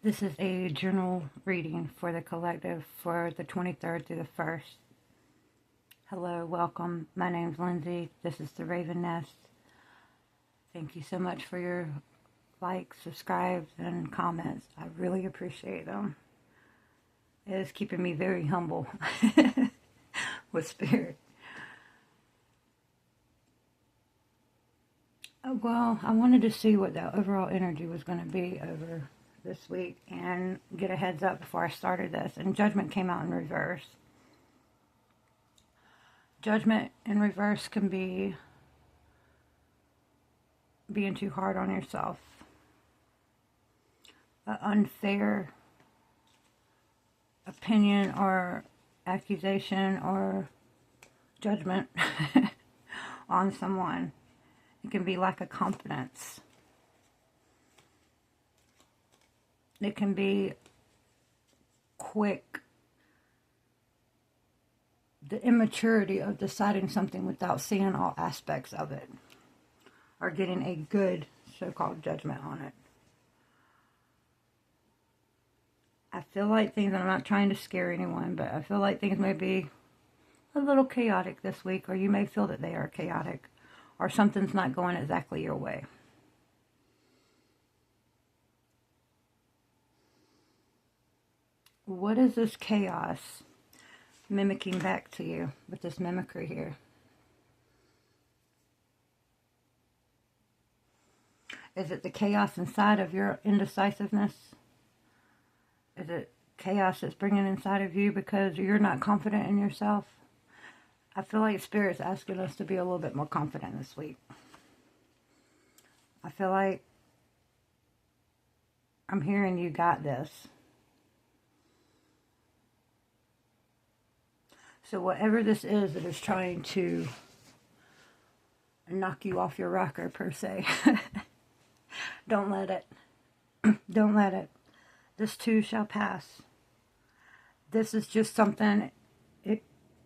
This is a journal reading for the collective for the 23rd through the 1st. Hello, welcome. My name's Lindsay. This is the Raven Nest. Thank you so much for your likes, subscribes, and comments. I really appreciate them. It is keeping me very humble with spirit. Well, I wanted to see what the overall energy was going to be over this week and get a heads up before I started this. And Judgment came out in reverse. Judgment in reverse can be being too hard on yourself. An unfair opinion or accusation or judgment on someone. It can be lack of confidence. It can be quick, the immaturity of deciding something without seeing all aspects of it, or getting a good so-called judgment on it. I feel like things, I'm not trying to scare anyone, but I feel like things may be a little chaotic this week, or you may feel that they are chaotic, or something's not going exactly your way. What is this chaos mimicking back to you with this mimicry here? Is it the chaos inside of your indecisiveness? Is it chaos that's bringing inside of you because you're not confident in yourself? I feel like Spirit's asking us to be a little bit more confident this week. I feel like I'm hearing you got this. So whatever this is that is trying to knock you off your rocker, per se, don't let it. Don't let it. This too shall pass. This is just something, it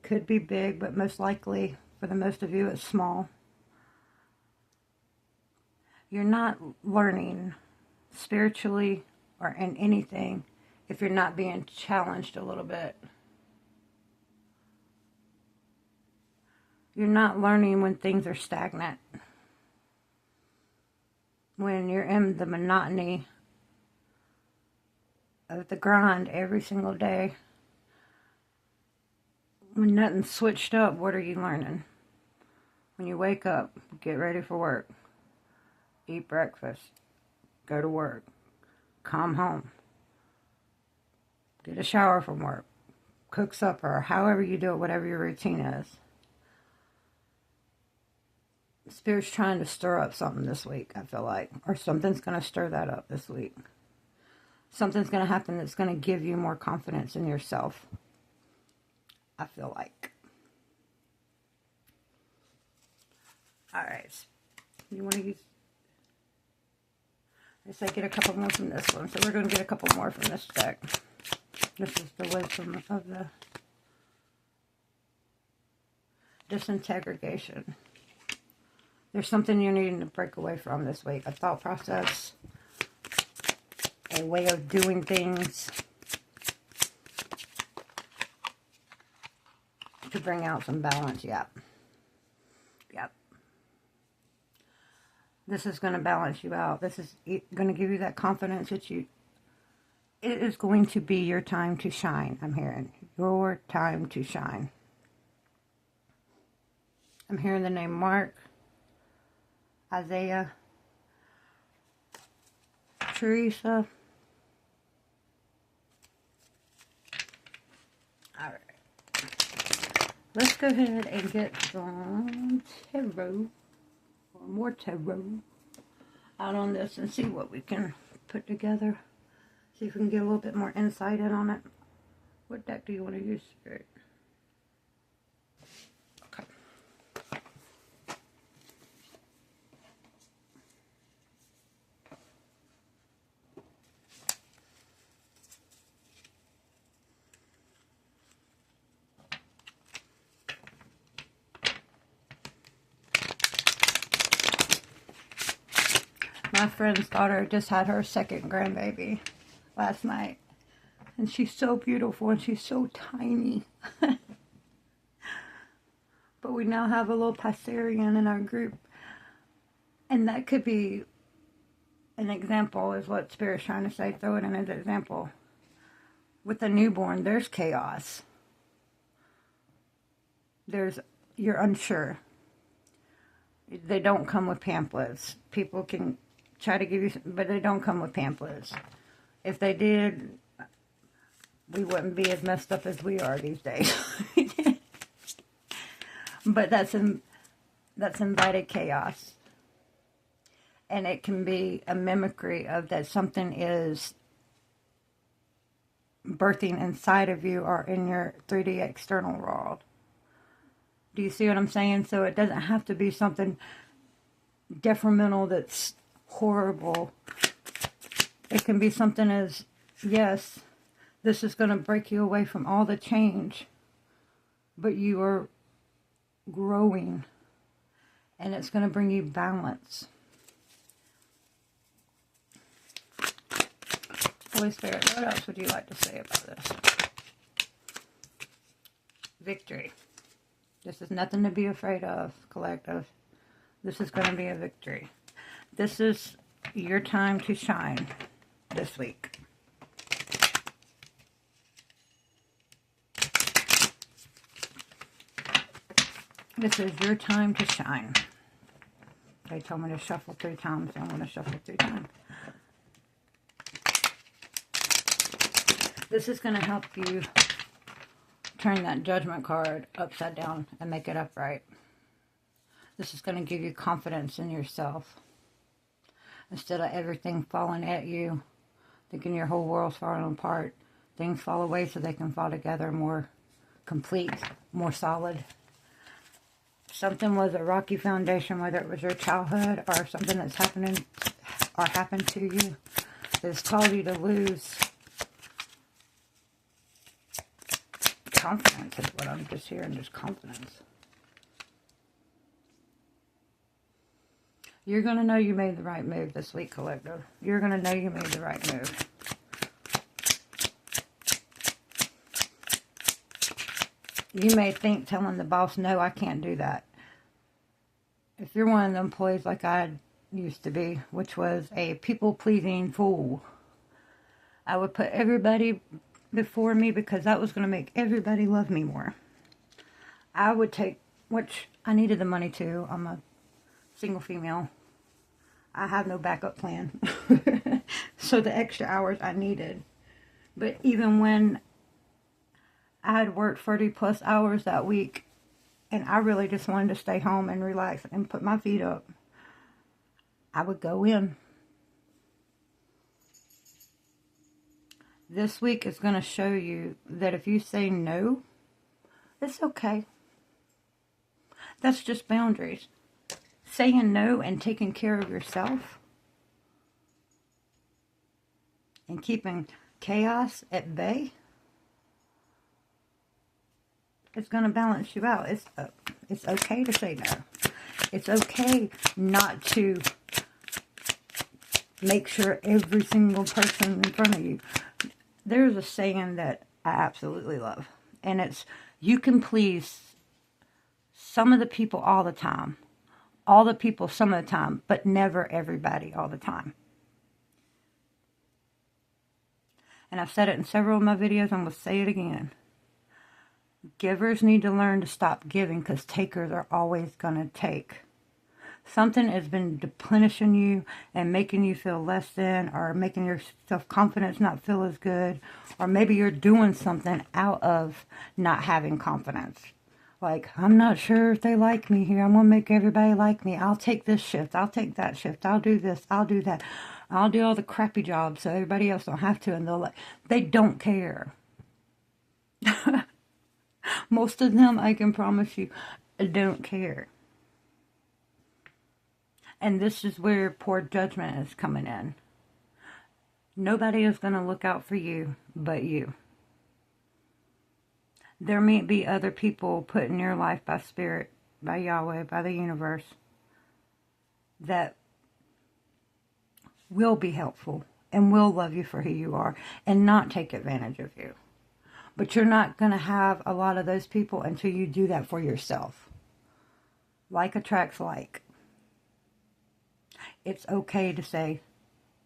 could be big, but most likely, for the most of you, it's small. You're not learning spiritually or in anything if you're not being challenged a little bit. You're not learning when things are stagnant. When you're in the monotony of the grind every single day. When nothing's switched up, what are you learning? When you wake up, get ready for work. Eat breakfast. Go to work. Come home. Get a shower from work. Cook supper. However you do it, whatever your routine is. Spirit's trying to stir up something this week, I feel like. Or something's going to stir that up this week. Something's going to happen that's going to give you more confidence in yourself. I feel like. Alright. You want to use... I say get a couple more from this one. So we're going to get a couple more from this deck. This is the wisdom of the disintegration. There's something you're needing to break away from this week. A thought process. A way of doing things. To bring out some balance. Yep. Yep. This is going to balance you out. This is going to give you that confidence that you... It is going to be your time to shine, I'm hearing. Your time to shine. I'm hearing the name Mark. Isaiah, Teresa. Alright. Let's go ahead and get some tarot, or more tarot, out on this and see what we can put together. See if we can get a little bit more insight in on it. What deck do you want to use, Spirit? Okay. My friend's daughter just had her second grandbaby. last night. And she's so beautiful and she's so tiny. But we now have a little Passerian in our group. And that could be an example, is what Spirit's trying to say. Throw it in as an example. With a newborn, there's chaos. You're unsure. They don't come with pamphlets. People can try to give you, but they don't come with pamphlets. If they did, we wouldn't be as messed up as we are these days. But that's invited chaos. And it can be a mimicry of that something is birthing inside of you or in your 3D external world. Do you see what I'm saying? So it doesn't have to be something detrimental that's horrible. It can be something as, yes, this is going to break you away from all the change, but you are growing, and it's going to bring you balance. Holy Spirit, what else would you like to say about this? Victory. This is nothing to be afraid of, collective. This is going to be a victory. This is your time to shine this week. This is your time to shine. They told me to shuffle 3 times. I'm going to shuffle 3 times. This is going to help you turn that judgment card upside down and make it upright. This is going to give you confidence in yourself. Instead of everything falling at you, thinking your whole world's falling apart, things fall away so they can fall together more complete, more solid. Something was a rocky foundation, whether it was your childhood or something that's happening or happened to you, that's caused you to lose confidence, is what I'm just hearing, just confidence. You're going to know you made the right move this week, collective. You're going to know you made the right move. You may think telling the boss, no, I can't do that. If you're one of the employees like I used to be, which was a people-pleasing fool, I would put everybody before me because that was going to make everybody love me more. I would take, which I needed the money too. I'm a single female. I have no backup plan. So the extra hours I needed. But even when I had worked 30 plus hours that week and I really just wanted to stay home and relax and put my feet up, I would go in. This week is going to show you that if you say no, it's okay. That's just boundaries. Saying no and taking care of yourself and keeping chaos at bay, it's going to balance you out. It's okay to say no. It's okay not to make sure every single person in front of you. There's a saying that I absolutely love, and it's, you can please some of the people all the time, all the people some of the time, but never everybody all the time. And I've said it in several of my videos, and I'm going to say it again. Givers need to learn to stop giving because takers are always going to take. Something has been deplenishing you and making you feel less than, or making your self-confidence not feel as good, or maybe you're doing something out of not having confidence. Like, I'm not sure if they like me here. I'm going to make everybody like me. I'll take this shift. I'll take that shift. I'll do this. I'll do that. I'll do all the crappy jobs so everybody else don't have to. And they don't care. Most of them, I can promise you, don't care. And this is where poor judgment is coming in. Nobody is going to look out for you but you. There may be other people put in your life by Spirit, by Yahweh, by the universe, that will be helpful and will love you for who you are and not take advantage of you. But you're not going to have a lot of those people until you do that for yourself. Like attracts like. It's okay to say,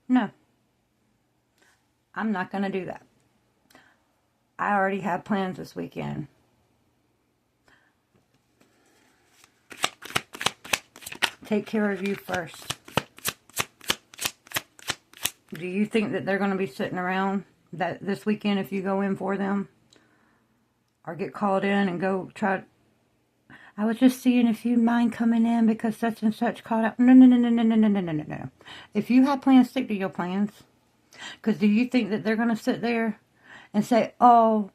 no, I'm not going to do that. I already have plans this weekend. Take care of you first. Do you think that they're going to be sitting around this weekend if you go in for them? Or get called in and go try... I was just seeing if you'd mind coming in because such and such called out. No, no, no, no, no, no, no, no, no, no. If you have plans, stick to your plans. Because do you think that they're going to sit there and say, oh,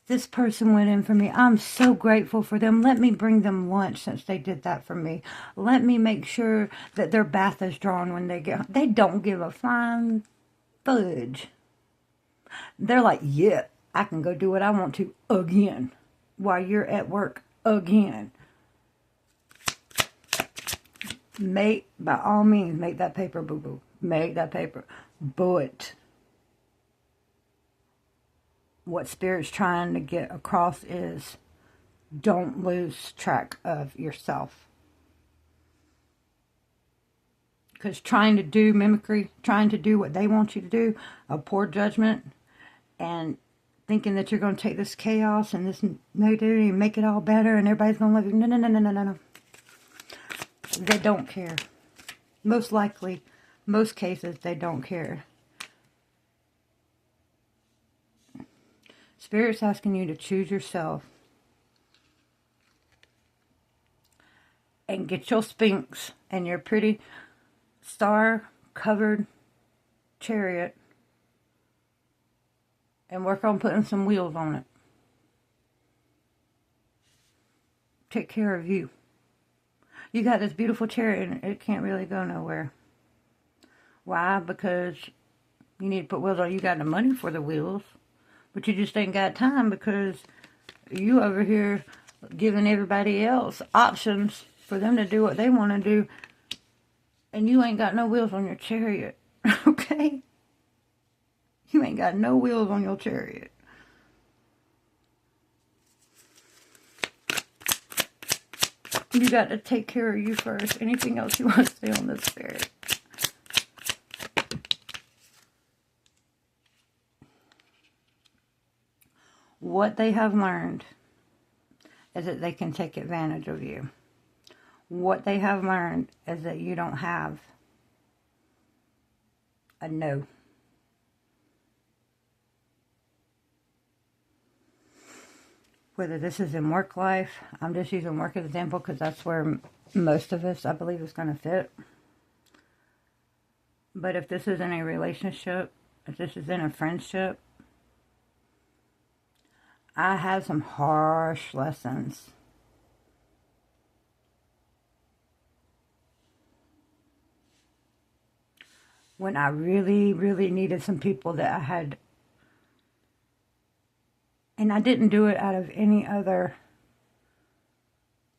this person went in for me. I'm so grateful for them. Let me bring them lunch since they did that for me. Let me make sure that their bath is drawn when they get home. They don't give a flying fudge. They're like, yeah, I can go do what I want to again while you're at work again. By all means, make that paper, boo-boo. Make that paper. But what Spirit's trying to get across is don't lose track of yourself. Because trying to do mimicry, trying to do what they want you to do, a poor judgment, and thinking that you're going to take this chaos and this negativity and make it all better and everybody's going to love you. No, no, no, no, no, no, no. They don't care. Most likely, most cases, they don't care. Spirit's asking you to choose yourself and get your Sphinx and your pretty star-covered chariot and work on putting some wheels on it. Take care of you. You got this beautiful chariot and it can't really go nowhere. Why? Because you need to put wheels on. You got the money for the wheels, but you just ain't got time because you over here giving everybody else options for them to do what they want to do, and you ain't got no wheels on your chariot. Okay? You ain't got no wheels on your chariot. You got to take care of you first. Anything else you want to say on this, Spirit? What they have learned is that they can take advantage of you. What they have learned is that you don't have a no. Whether this is in work life, I'm just using work as an example because that's where most of us, I believe, is going to fit. But if this is in a relationship, if this is in a friendship, I have some harsh lessons. When I really, really needed some people that I had, and I didn't do it out of any other,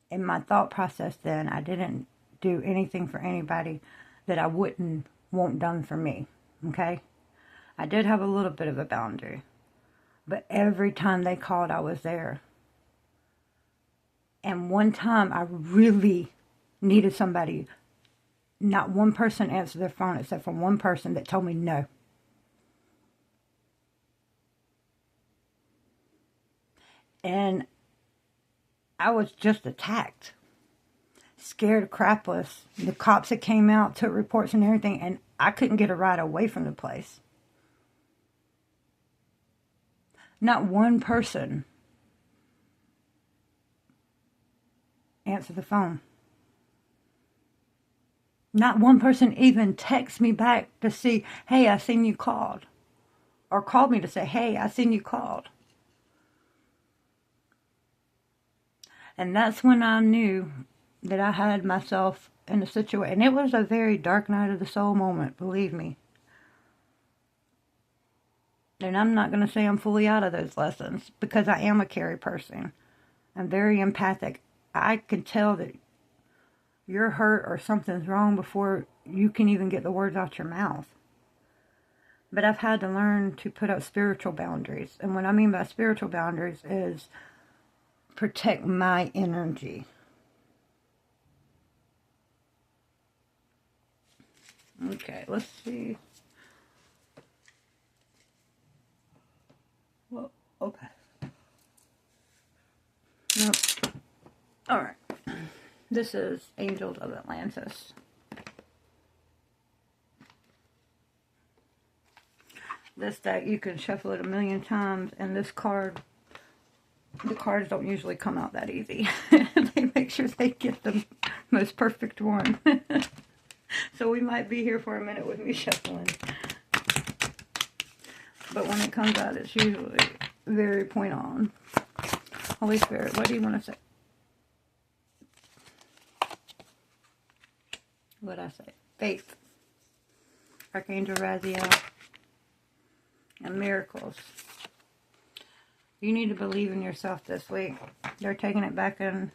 in my thought process then, I didn't do anything for anybody that I wouldn't want done for me, okay? I did have a little bit of a boundary. But every time they called, I was there. And one time, I really needed somebody. Not one person answered their phone except for one person that told me no. And I was just attacked. Scared crapless. The cops that came out took reports and everything, and I couldn't get a ride away from the place. Not one person answered the phone. Not one person even texted me back to see, hey, I seen you called. Or called me to say, hey, I seen you called. And that's when I knew that I had myself in a situation. And it was a very dark night of the soul moment, believe me. And I'm not going to say I'm fully out of those lessons because I am a carry person. I'm very empathic. I can tell that you're hurt or something's wrong before you can even get the words out your mouth. But I've had to learn to put up spiritual boundaries. And what I mean by spiritual boundaries is protect my energy. Okay, let's see. Well, okay. Nope. Alright. This is Angels of Atlantis. This deck, you can shuffle it a million times, and this card, the cards don't usually come out that easy. They make sure they get the most perfect one. So we might be here for a minute with me shuffling. But when it comes out, it's usually very point on. Holy Spirit, what do you want to say? What'd I say? Faith. Archangel Raziel. And miracles. You need to believe in yourself this week. They're taking it back in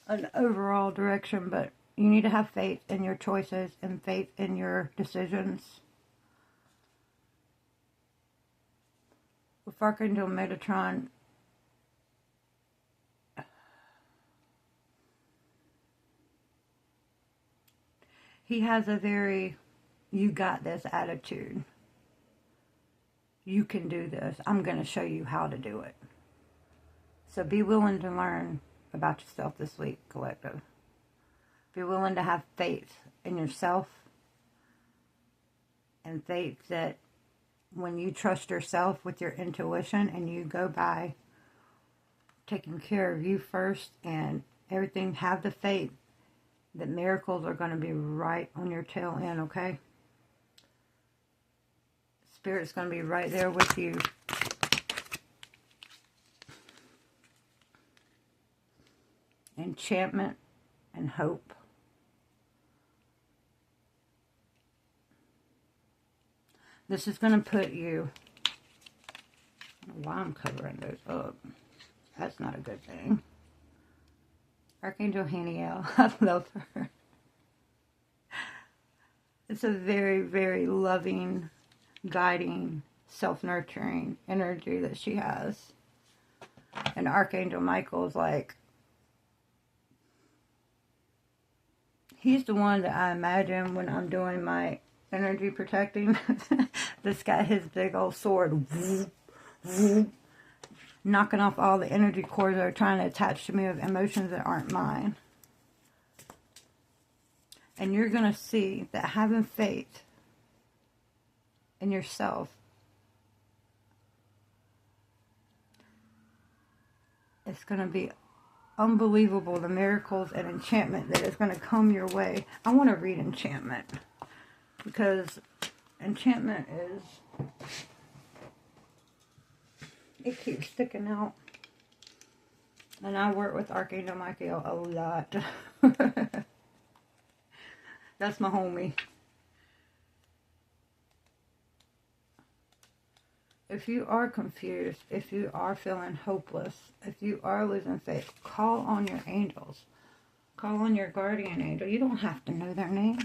an overall direction, but you need to have faith in your choices and faith in your decisions. With Archangel Metatron, he has a very you got this attitude. You can do this. I'm going to show you how to do it. So be willing to learn about yourself this week, collective. Be willing to have faith in yourself. And faith that when you trust yourself with your intuition and you go by taking care of you first and everything, have the faith that miracles are going to be right on your tail end, okay? Spirit's going to be right there with you. Enchantment and hope. This is going to put you... I don't know why I'm covering those up. That's not a good thing. Archangel Haniel. I love her. It's a very, very loving, guiding, self-nurturing energy that she has. And Archangel Michael is like, he's the one that I imagine when I'm doing my energy protecting. This guy, his big old sword, knocking off all the energy cords that are trying to attach to me with emotions that aren't mine. And you're going to see that having faith in yourself is going to be unbelievable, the miracles and enchantment that is going to come your way. I want to read enchantment because enchantment is, it keeps sticking out. And I work with Archangel Michael a lot. That's my homie. If you are confused, if you are feeling hopeless, if you are losing faith, call on your angels. Call on your guardian angel. You don't have to know their name.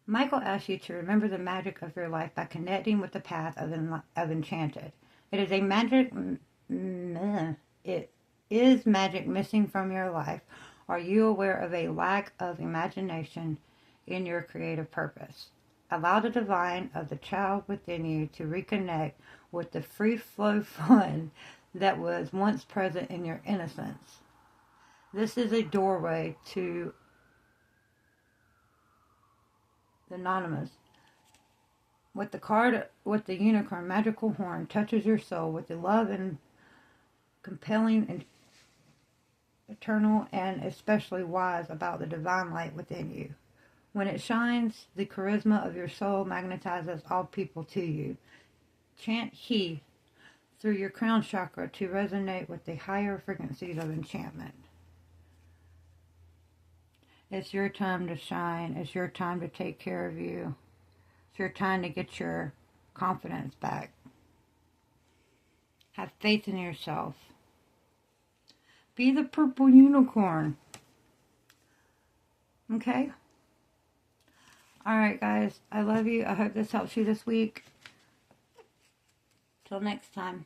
Michael asks you to remember the magic of your life by connecting with the path of Enchanted. It is a magic... It is magic missing from your life. Are you aware of a lack of imagination in your creative purpose? Allow the divine of the child within you to reconnect with the free flow fun that was once present in your innocence. This is a doorway to the anonymous. With the card, with the unicorn, magical horn touches your soul with the love and compelling and eternal and especially wise about the divine light within you. When it shines, the charisma of your soul magnetizes all people to you. Chant He through your crown chakra to resonate with the higher frequencies of enchantment. It's your time to shine. It's your time to take care of you. It's your time to get your confidence back. Have faith in yourself. Be the purple unicorn. Okay? Alright, guys. I love you. I hope this helps you this week. Till next time.